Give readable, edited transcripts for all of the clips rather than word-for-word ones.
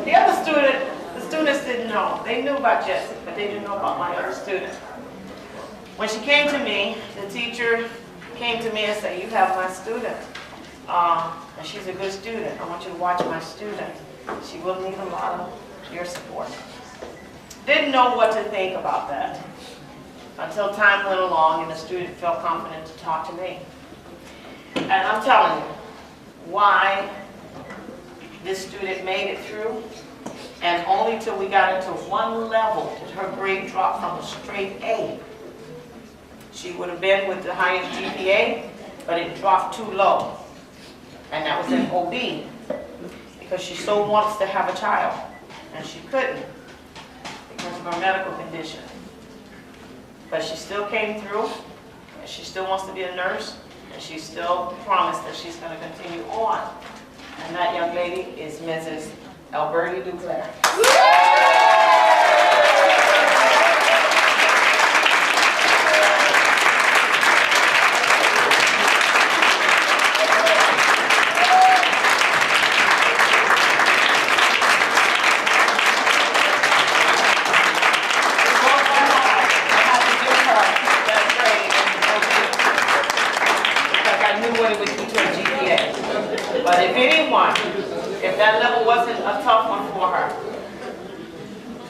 The other the students didn't know. They knew about Jessie, but they didn't know about my other student. When she came to me, the teacher came to me and said, you have my student. And she's a good student. I want you to watch my student. She will need a lot of your support. Didn't know what to think about that until time went along and the student felt confident to talk to me. And I'm telling you why this student made it through, and only till we got into one level did her grade drop from a straight A. She would have been with the highest GPA, but it dropped too low. And that was in OB, because she so wants to have a child, and she couldn't because of her medical condition. But she still came through, and she still wants to be a nurse, and she still promised that she's going to continue on. And that young lady is Mrs. Alberti Duclair. But if anyone, if that level wasn't a tough one for her,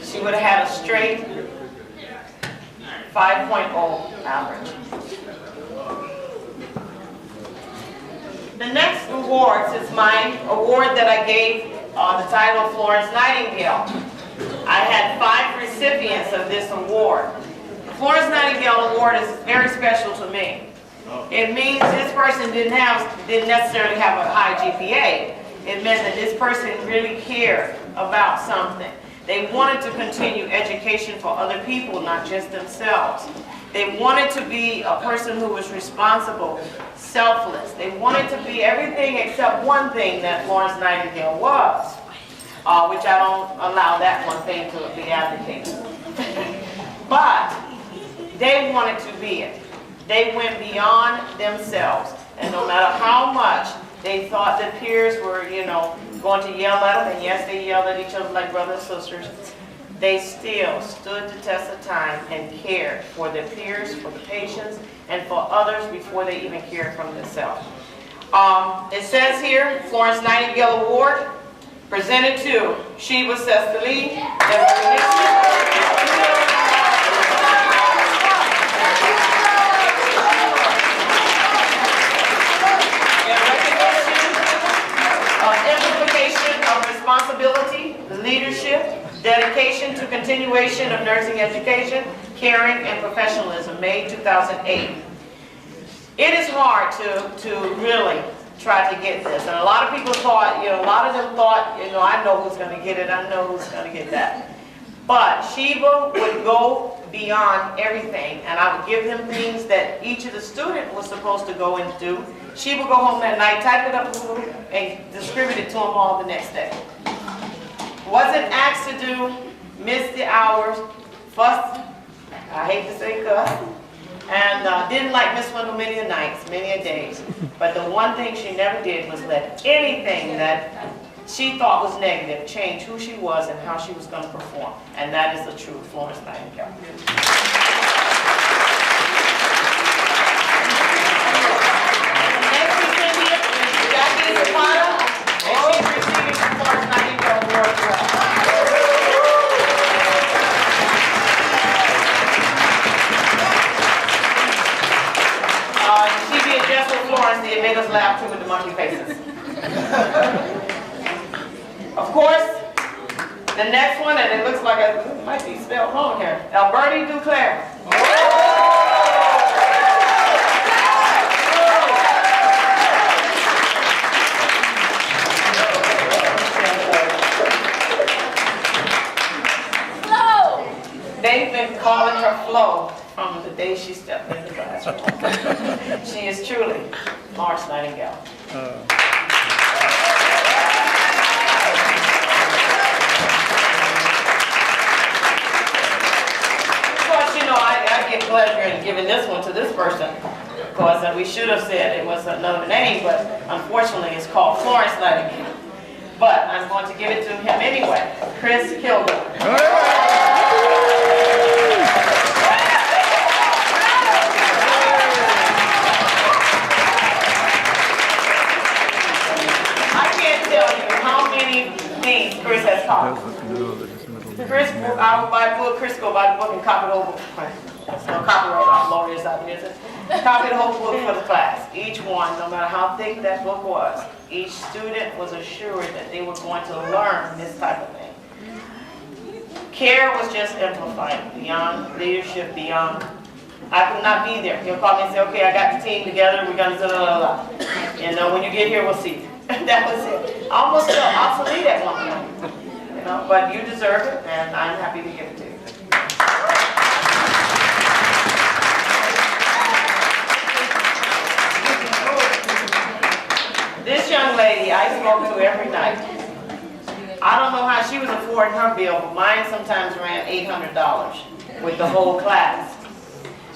she would have had a straight 5.0 average. The next awards is my award that I gave on the title of Florence Nightingale. I had 5 recipients of this award. The Florence Nightingale Award is very special to me. It means this person didn't necessarily have a high GPA. It meant that this person really cared about something. They wanted to continue education for other people, not just themselves. They wanted to be a person who was responsible, selfless. They wanted to be everything except one thing that Florence Nightingale was, which I don't allow that one thing to be abdicated. But they wanted to be it. They went beyond themselves, and no matter how much they thought the peers were, going to yell at them, and yes, they yelled at each other like brothers and sisters, they still stood the test of time and cared for their peers, for the patients, and for others before they even cared for themselves. It says here, Florence Nightingale Award, presented to Sheba Sestali. Responsibility, leadership, dedication to continuation of nursing education, caring, and professionalism, May 2008. It is hard to really try to get this. And a lot of people thought, a lot of them thought, I know who's going to get it, I know who's going to get that. But Sheba would go beyond everything, and I would give them things that each of the students was supposed to go and do. She would go home that night, type it up, and distribute it to them all the next day. Wasn't asked to do, missed the hours, fussed, I hate to say cuss, and didn't like Miss Wendell many a nights, many a days. But the one thing she never did was let anything that she thought was negative change who she was and how she was going to perform. And that is the true Florence Nightingale. It made us laugh too with the monkey faces. Of course, the next one, and it looks like it might be spelled wrong here, Alberti Duclair. They've been calling her Flo from the day she stepped in the classroom. She is truly Florence Nightingale. Of course, I get pleasure in giving this one to this person, because we should have said it was another name, but unfortunately it's called Florence Nightingale. but I'm going to give it to him anyway. Chris Kilgore. I can't tell you how many things Chris has taught. Chris, I would buy a book, Chris go buy the book and copy the whole book. No copyright lawyers out there. Copy the whole book for the class. Each one, no matter how thick that book was, each student was assured that they were going to learn this type of thing. Care was just amplified, beyond leadership, beyond. I could not be there. He'll call me and say, okay, I got the team together, we're going to do blah. And when you get here, we'll see. That was it. I almost felt obsolete at one point. You know, but you deserve it, and I'm happy to give it to you. This young lady I spoke to every night. I don't know how she was affording her bill, but mine sometimes ran $800 with the whole class.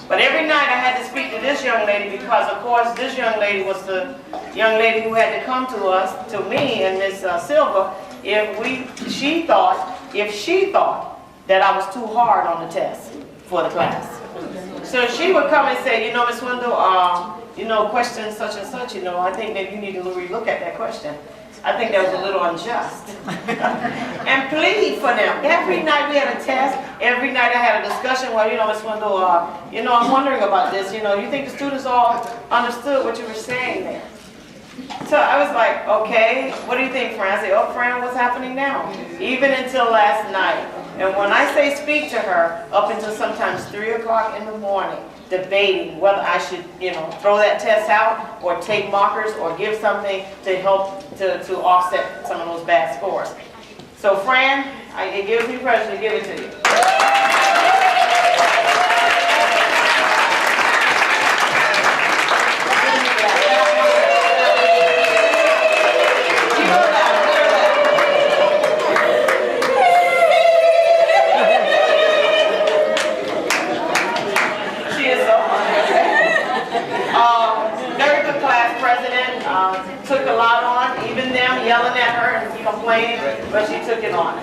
But every night I had to speak to this young lady because, of course, this young lady was the young lady who had to come to us, to me and Miss Silva, if she thought that I was too hard on the test for the class. So she would come and say, you know, Miss Wendell, you know, question such and such, you know, I think maybe you need to relook at that question. I think that was a little unjust. And plead for them. Every night we had a test. Every night I had a discussion. Well, you know, Ms. Wendell, you know, I'm wondering about this. You know, you think the students all understood what you were saying there? So I was like, okay, what do you think, Fran? I said, oh, Fran, what's happening now? Even until last night. And when I say speak to her, up until sometimes 3 o'clock in the morning, debating whether I should, you know, throw that test out or take markers or give something to help to offset some of those bad scores. So Fran, it gives me pleasure to give it to you. Took a lot on, even them yelling at her and complaining, but she took it on.